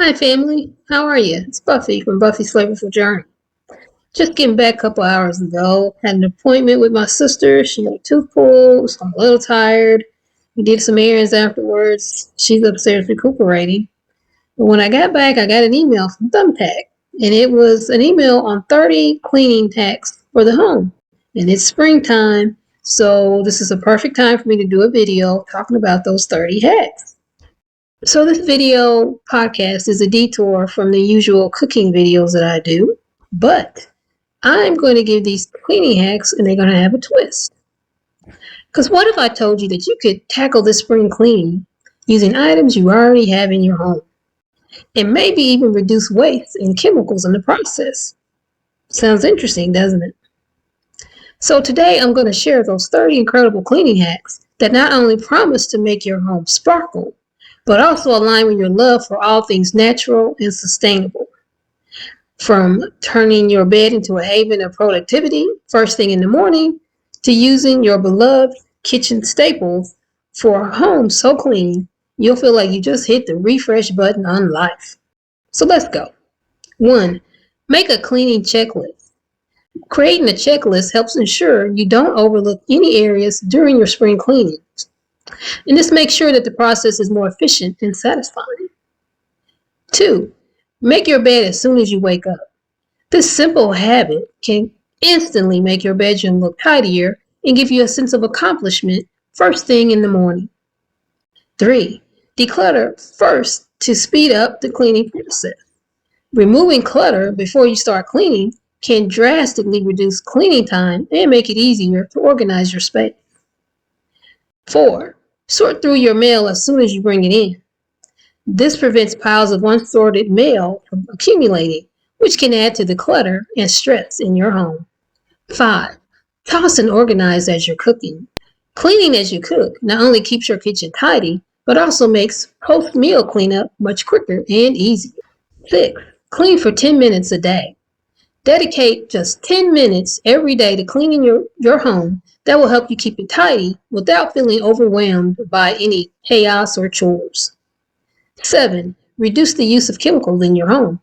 Hi, family. How are you? It's Buffy from Buffy's Flavorful Journey. Just getting back a couple hours ago. Had an appointment with my sister. She had a tooth pulled, so I'm a little tired. We did some errands afterwards. She's upstairs recuperating. But when I got back, I got an email from Thumbtack, and it was an email on 30 cleaning hacks for the home. And it's springtime, so this is a perfect time for me to do a video talking about those 30 hacks. So this video podcast is a detour from the usual cooking videos that I do, but I'm going to give these cleaning hacks and they're going to have a twist. Because what if I told you that you could tackle this spring cleaning using items you already have in your home and maybe even reduce waste and chemicals in the process? Sounds interesting, doesn't it? So today I'm going to share those 30 incredible cleaning hacks that not only promise to make your home sparkle, but also align with your love for all things natural and sustainable. From turning your bed into a haven of productivity first thing in the morning, to using your beloved kitchen staples for a home so clean, you'll feel like you just hit the refresh button on life. So let's go. 1. Make a cleaning checklist. Creating a checklist helps ensure you don't overlook any areas during your spring cleaning. And this makes sure that the process is more efficient and satisfying. 2. Make your bed as soon as you wake up. This simple habit can instantly make your bedroom look tidier and give you a sense of accomplishment first thing in the morning. 3. Declutter first to speed up the cleaning process. Removing clutter before you start cleaning can drastically reduce cleaning time and make it easier to organize your space. 4. Sort through your mail as soon as you bring it in. This prevents piles of unsorted mail from accumulating, which can add to the clutter and stress in your home. 5. Toss and organize as you're cooking. Cleaning as you cook not only keeps your kitchen tidy, but also makes post-meal cleanup much quicker and easier. 6. Clean for 10 minutes a day. Dedicate just 10 minutes every day to cleaning your home. That will help you keep it tidy without feeling overwhelmed by any chaos or chores. 7. Reduce the use of chemicals in your home.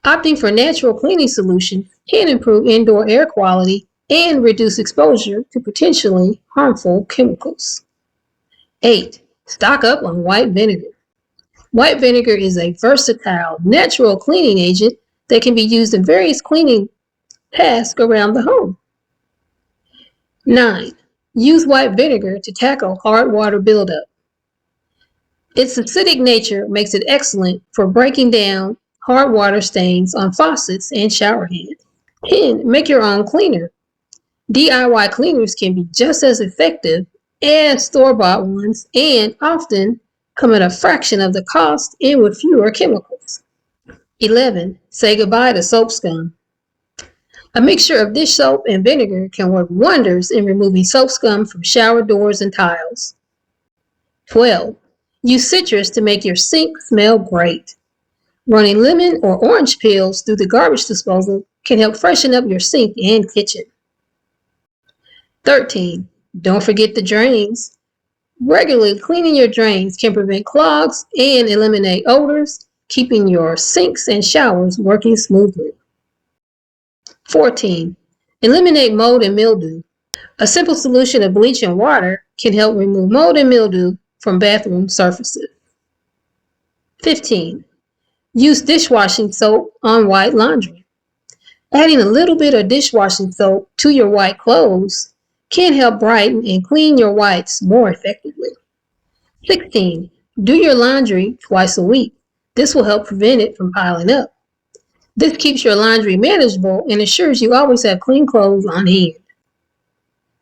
Opting for natural cleaning solutions can improve indoor air quality and reduce exposure to potentially harmful chemicals. 8. Stock up on white vinegar. White vinegar is a versatile, natural cleaning agent that can be used in various cleaning tasks around the home. 9. Use white vinegar to tackle hard water buildup. Its acidic nature makes it excellent for breaking down hard water stains on faucets and shower heads. 10. Make your own cleaner. DIY cleaners can be just as effective as store-bought ones and often come at a fraction of the cost and with fewer chemicals. 11. Say goodbye to soap scum. A mixture of dish soap and vinegar can work wonders in removing soap scum from shower doors and tiles. 12. Use citrus to make your sink smell great. Running lemon or orange peels through the garbage disposal can help freshen up your sink and kitchen. 13. Don't forget the drains. Regularly cleaning your drains can prevent clogs and eliminate odors, keeping your sinks and showers working smoothly. 14. Eliminate mold and mildew. A simple solution of bleach and water can help remove mold and mildew from bathroom surfaces. 15. Use dishwashing soap on white laundry. Adding a little bit of dishwashing soap to your white clothes can help brighten and clean your whites more effectively. 16. Do your laundry twice a week. This will help prevent it from piling up. This keeps your laundry manageable and ensures you always have clean clothes on hand.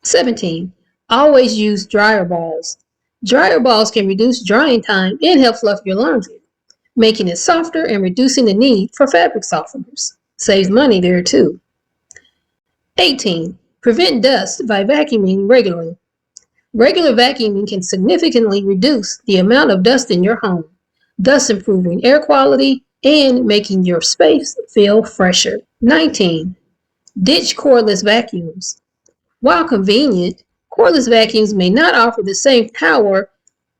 17. Always use dryer balls. Dryer balls can reduce drying time and help fluff your laundry, making it softer and reducing the need for fabric softeners. Saves money there too. 18. Prevent dust by vacuuming regularly. Regular vacuuming can significantly reduce the amount of dust in your home, thus improving air quality and making your space feel fresher. 19. Ditch cordless vacuums. While convenient, cordless vacuums may not offer the same power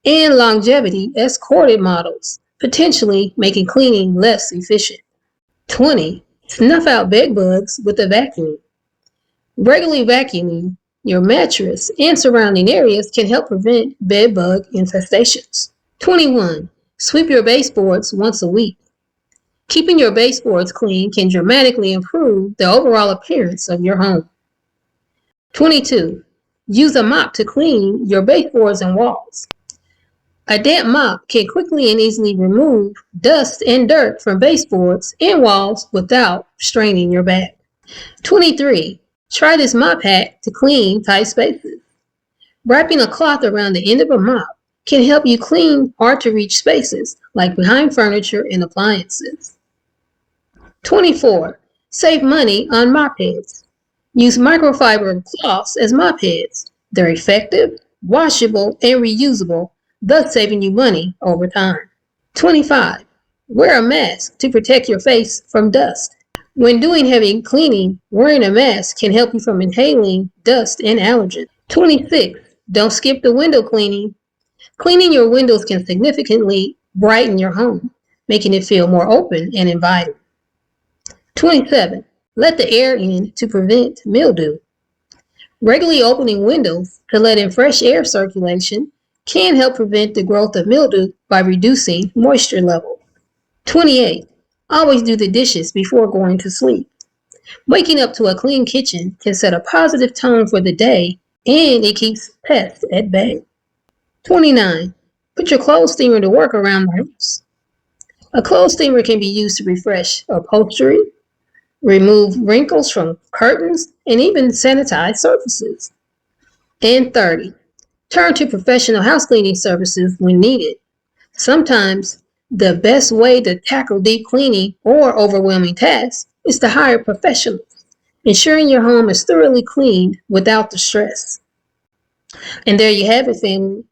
and longevity as corded models. potentially making cleaning less efficient. 20. Snuff out bed bugs with a vacuum. Regularly vacuuming your mattress and surrounding areas can help prevent bed bug infestations. 21. Sweep your baseboards once a week. Keeping your baseboards clean can dramatically improve the overall appearance of your home. 22. Use a mop to clean your baseboards and walls. A damp mop can quickly and easily remove dust and dirt from baseboards and walls without straining your back. 23. Try this mop hack to clean tight spaces. Wrapping a cloth around the end of a mop can help you clean hard-to-reach spaces like behind furniture and appliances. 24. Save money on mop heads. Use microfiber cloths as mop heads. They're effective, washable, and reusable, thus saving you money over time. 25. Wear a mask to protect your face from dust. When doing heavy cleaning, wearing a mask can help you from inhaling dust and allergens. 26. Don't skip the window cleaning. Cleaning your windows can significantly brighten your home, making it feel more open and inviting. 27. Let the air in to prevent mildew. Regularly opening windows to let in fresh air circulation can help prevent the growth of mildew by reducing moisture level. 28. Always do the dishes before going to sleep. Waking up to a clean kitchen can set a positive tone for the day, and it keeps pests at bay. 29. Put your clothes steamer to work around the house. A clothes steamer can be used to refresh upholstery, remove wrinkles from curtains, and even sanitize surfaces. And 30. Turn to professional house cleaning services when needed. Sometimes the best way to tackle deep cleaning or overwhelming tasks is to hire professionals, ensuring your home is thoroughly cleaned without the stress. And there you have it, family.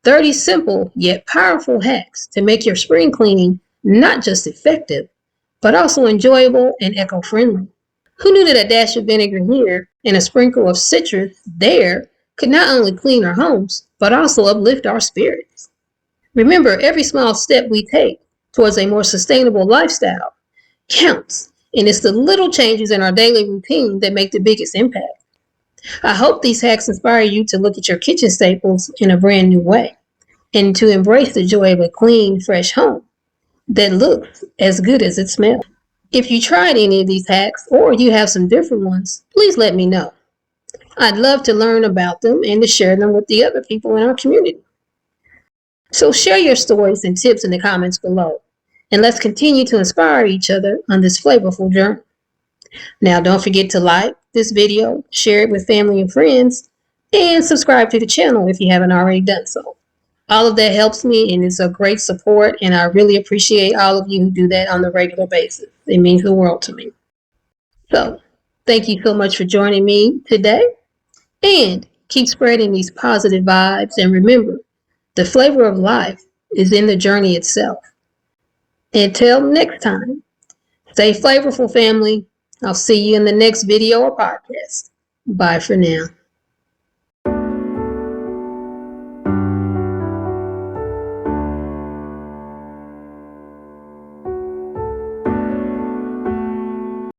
30 simple yet powerful hacks to make your spring cleaning not just effective, but also enjoyable and eco-friendly. Who knew that a dash of vinegar here and a sprinkle of citrus there could not only clean our homes, but also uplift our spirits? Remember, every small step we take towards a more sustainable lifestyle counts, and it's the little changes in our daily routine that make the biggest impact. I hope these hacks inspire you to look at your kitchen staples in a brand new way and to embrace the joy of a clean, fresh home that looks as good as it smells. If you tried any of these hacks or you have some different ones, please let me know. I'd love to learn about them and to share them with the other people in our community. So share your stories and tips in the comments below, and let's continue to inspire each other on this flavorful journey. Now, don't forget to like this video, share it with family and friends, and subscribe to the channel if you haven't already done so. All of that helps me and is a great support, and I really appreciate all of you who do that on a regular basis. It means the world to me. So, thank you so much for joining me today, and keep spreading these positive vibes, and remember, the flavor of life is in the journey itself. Until next time, stay flavorful, family. I'll see you in the next video or podcast. Bye for now.